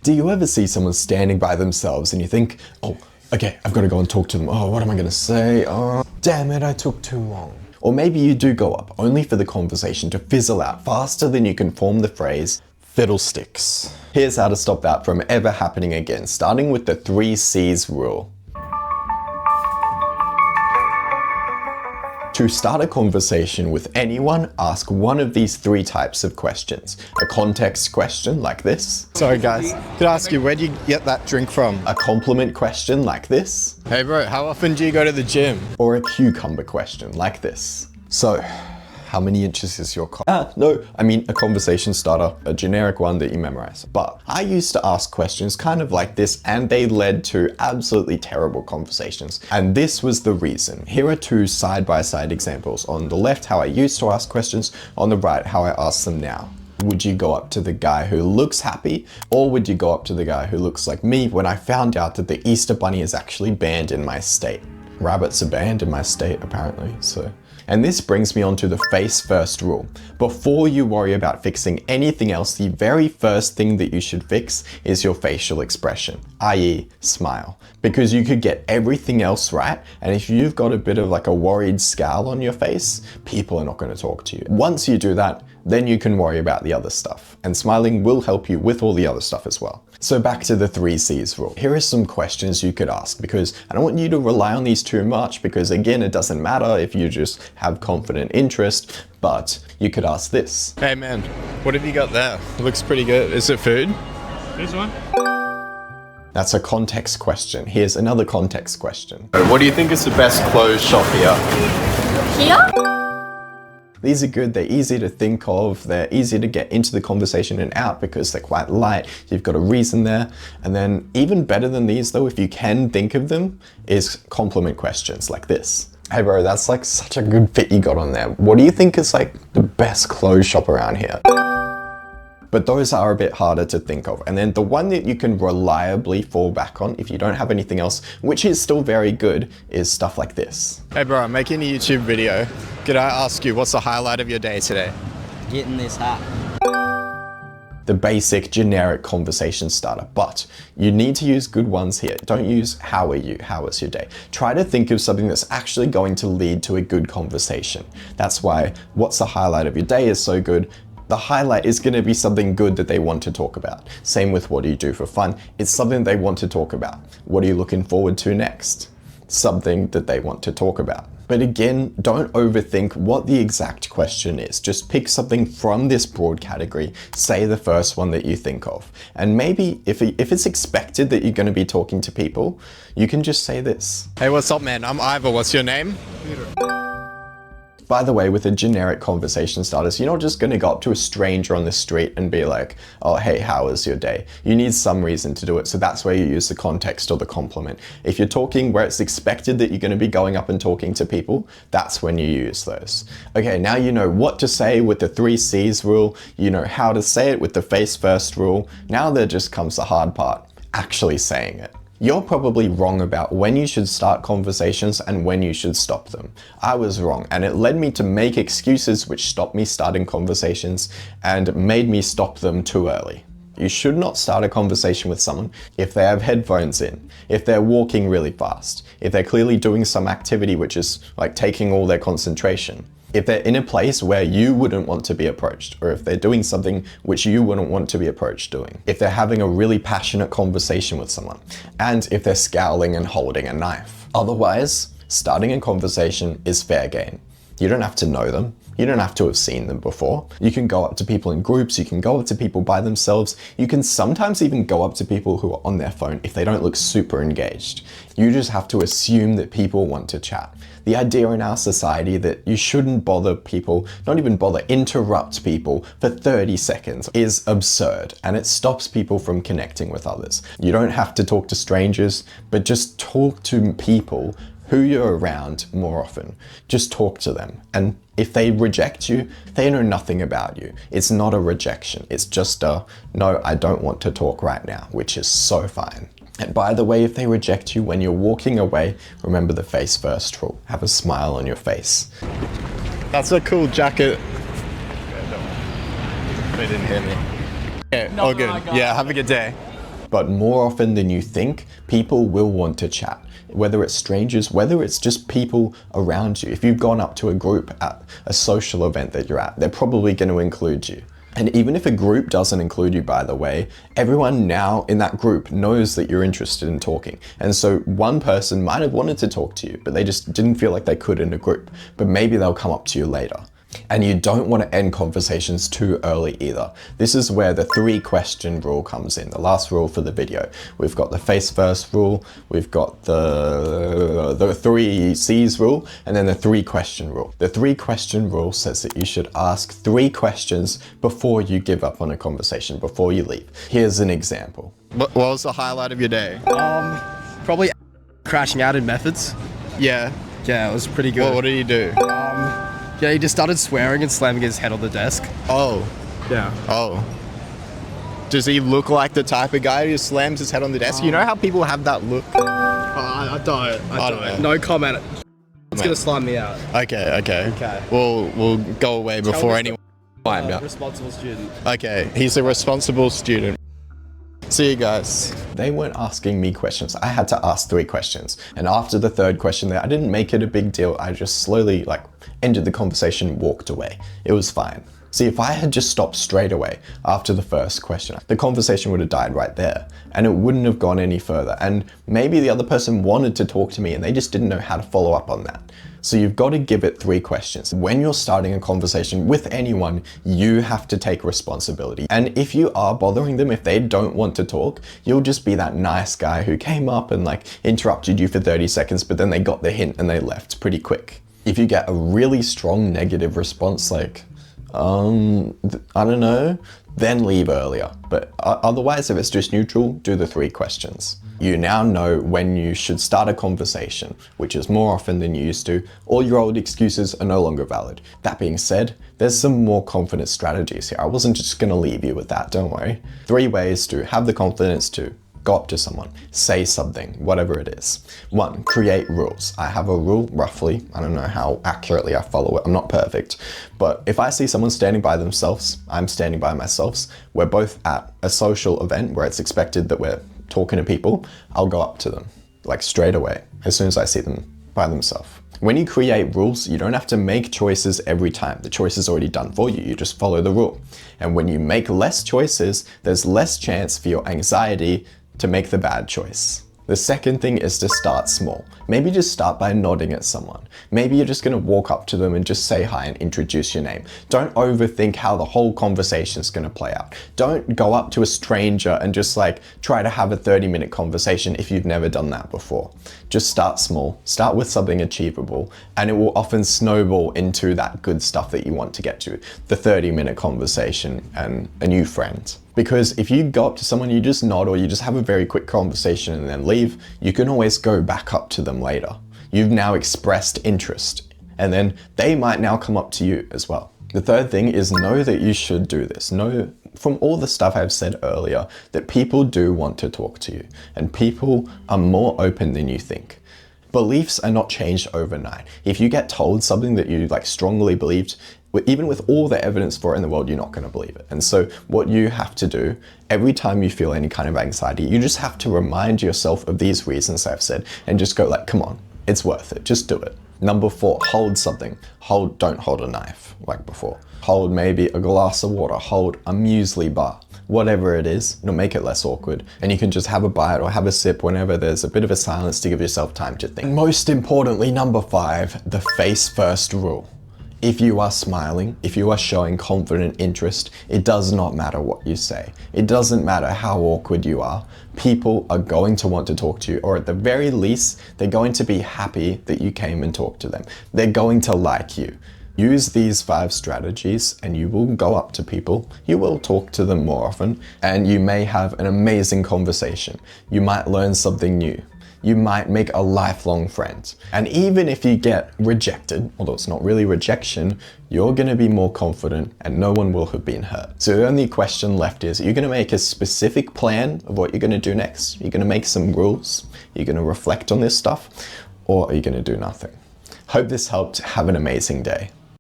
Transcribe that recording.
Do you ever see someone standing by themselves and you think, oh, okay, I've got to go and talk to them. Oh, what am I going to say? Oh, damn it, I took too long. Or maybe you do go up, only for the conversation to fizzle out faster than you can form the phrase, fiddlesticks. Here's how to stop that from ever happening again, starting with the 3 C's rule. To start a conversation with anyone, ask one of these 3 types of questions. A context question like this. Sorry guys, could I ask you, where do you get that drink from? A compliment question like this. Hey bro, how often do you go to the gym? Or a cucumber question like this. So, how many inches is your cock? A conversation starter, a generic one that you memorize. But I used to ask questions kind of like this and they led to absolutely terrible conversations. And this was the reason. Here are 2 side-by-side examples. On the left, how I used to ask questions. On the right, how I ask them now. Would you go up to the guy who looks happy? Or would you go up to the guy who looks like me when I found out that the Easter Bunny is actually banned in my state? Rabbits are banned in my state, apparently, so. And this brings me on to the face first rule. Before you worry about fixing anything else, the very first thing that you should fix is your facial expression, i.e. smile. Because you could get everything else right, and if you've got a bit of like a worried scowl on your face, people are not going to talk to you. Once you do that, then you can worry about the other stuff. And smiling will help you with all the other stuff as well. So back to the 3 C's rule. Here are some questions you could ask, because I don't want you to rely on these too much, because again, it doesn't matter if you just have confident interest, but you could ask this. Hey man, what have you got there? It looks pretty good. Is it food? This one? That's a context question. Here's another context question. What do you think is the best clothes shop here? Here? These are good, they're easy to think of, they're easy to get into the conversation and out because they're quite light, you've got a reason there. And then even better than these though, if you can think of them, is compliment questions like this. Hey bro, that's like such a good fit you got on there. What do you think is like the best clothes shop around here? But those are a bit harder to think of. And then the one that you can reliably fall back on if you don't have anything else, which is still very good, is stuff like this. Hey bro, I'm making a YouTube video. Could I ask you, what's the highlight of your day today? Getting this hat. The basic generic conversation starter, but you need to use good ones here. Don't use how are you, how was your day. Try to think of something that's actually going to lead to a good conversation. That's why what's the highlight of your day is so good. The highlight is going to be something good that they want to talk about. Same with what do you do for fun? It's something they want to talk about. What are you looking forward to next? Something that they want to talk about. But again, don't overthink what the exact question is. Just pick something from this broad category, say the first one that you think of. And maybe if it's expected that you're going to be talking to people, you can just say this. Hey, what's up man? I'm Ivor, what's your name? Peter. By the way, with a generic conversation starters, you're not just going to go up to a stranger on the street and be like, oh, hey, how was your day? You need some reason to do it. So that's where you use the context or the compliment. If you're talking where it's expected that you're going to be going up and talking to people, that's when you use those. Okay, now you know what to say with the 3 C's rule. You know how to say it with the face first rule. Now there just comes the hard part, actually saying it. You're probably wrong about when you should start conversations and when you should stop them. I was wrong, and it led me to make excuses which stopped me starting conversations and made me stop them too early. You should not start a conversation with someone if they have headphones in, if they're walking really fast, if they're clearly doing some activity which is like taking all their concentration. If they're in a place where you wouldn't want to be approached, or if they're doing something which you wouldn't want to be approached doing, if they're having a really passionate conversation with someone, and if they're scowling and holding a knife. Otherwise, starting a conversation is fair game. You don't have to know them. You don't have to have seen them before. You can go up to people in groups, you can go up to people by themselves, you can sometimes even go up to people who are on their phone if they don't look super engaged. You just have to assume that people want to chat. The idea in our society that you shouldn't bother people, not even bother, interrupt people for 30 seconds is absurd, and it stops people from connecting with others. You don't have to talk to strangers, but just talk to people who you're around more often. Just talk to them. And if they reject you, they know nothing about you. It's not a rejection. It's just a, no, I don't want to talk right now, which is so fine. And by the way, if they reject you when you're walking away, remember the face first rule. Have a smile on your face. That's a cool jacket. They didn't hear me. Okay, all good. Yeah, have a good day. But more often than you think, people will want to chat. Whether it's strangers, whether it's just people around you. If you've gone up to a group at a social event that you're at, they're probably going to include you. And even if a group doesn't include you, by the way, everyone now in that group knows that you're interested in talking. And so one person might have wanted to talk to you, but they just didn't feel like they could in a group. But maybe they'll come up to you later. And you don't want to end conversations too early either. This is where the 3-question rule comes in, the last rule for the video. We've got the face first rule, we've got the 3 C's rule, and then the 3-question rule. The 3-question rule says that you should ask 3 questions before you give up on a conversation, before you leave. Here's an example. What was the highlight of your day? Probably crashing out in methods. Yeah. Yeah, it was pretty good. What did you do? Yeah, he just started swearing and slamming his head on the desk. Oh. Yeah. Oh. Does he look like the type of guy who slams his head on the desk? You know how people have that look? I don't. I don't. No comment. It's gonna slime me out. Okay. We'll go away before anyone find out. Responsible student. Okay, he's a responsible student. See you guys. They weren't asking me questions. I had to ask 3 questions. And after the 3rd question, I didn't make it a big deal. I just slowly ended the conversation and walked away. It was fine. See, if I had just stopped straight away after the 1st question, the conversation would have died right there and it wouldn't have gone any further. And maybe the other person wanted to talk to me and they just didn't know how to follow up on that. So you've got to give it 3 questions. When you're starting a conversation with anyone, you have to take responsibility. And if you are bothering them, if they don't want to talk, you'll just be that nice guy who came up and interrupted you for 30 seconds, but then they got the hint and they left pretty quick. If you get a really strong negative response I don't know, then leave earlier. But otherwise, if it's just neutral, do the 3 questions. You now know when you should start a conversation, which is more often than you used to. All your old excuses are no longer valid. That being said, there's some more confident strategies here. I wasn't just gonna leave you with that, don't worry. 3 ways to have the confidence to go up to someone, say something, whatever it is. 1, create rules. I have a rule, roughly. I don't know how accurately I follow it. I'm not perfect. But if I see someone standing by themselves, I'm standing by myself. We're both at a social event where it's expected that we're talking to people, I'll go up to them, straight away, as soon as I see them by themselves. When you create rules, you don't have to make choices every time. The choice is already done for you. You just follow the rule. And when you make less choices, there's less chance for your anxiety to make the bad choice. The second thing is to start small. Maybe just start by nodding at someone. Maybe you're just gonna walk up to them and just say hi and introduce your name. Don't overthink how the whole conversation is gonna play out. Don't go up to a stranger and just try to have a 30-minute conversation if you've never done that before. Just start small, start with something achievable, and it will often snowball into that good stuff that you want to get to, the 30-minute conversation and a new friend. Because if you go up to someone, you just nod or you just have a very quick conversation and then leave, you can always go back up to them later. You've now expressed interest, and then they might now come up to you as well. The third thing is know that you should do this. Know from all the stuff I've said earlier that people do want to talk to you, and people are more open than you think. Beliefs are not changed overnight. If you get told something that you strongly believed, even with all the evidence for it in the world, you're not going to believe it. And so what you have to do every time you feel any kind of anxiety, you just have to remind yourself of these reasons I've said and just go come on, it's worth it. Just do it. Number 4, hold something. Don't hold a knife like before. Hold maybe a glass of water, hold a muesli bar. Whatever it is, it'll make it less awkward. And you can just have a bite or have a sip whenever there's a bit of a silence to give yourself time to think. And most importantly, number 5, the face first rule. If you are smiling, if you are showing confident interest, it does not matter what you say. It doesn't matter how awkward you are. People are going to want to talk to you, or at the very least, they're going to be happy that you came and talked to them. They're going to like you. Use these 5 strategies and you will go up to people, you will talk to them more often, and you may have an amazing conversation. You might learn something new. You might make a lifelong friend. And even if you get rejected, although it's not really rejection, you're gonna be more confident and no one will have been hurt. So the only question left is, are you gonna make a specific plan of what you're gonna do next? You're gonna make some rules? You're gonna reflect on this stuff? Or are you gonna do nothing? Hope this helped. Have an amazing day.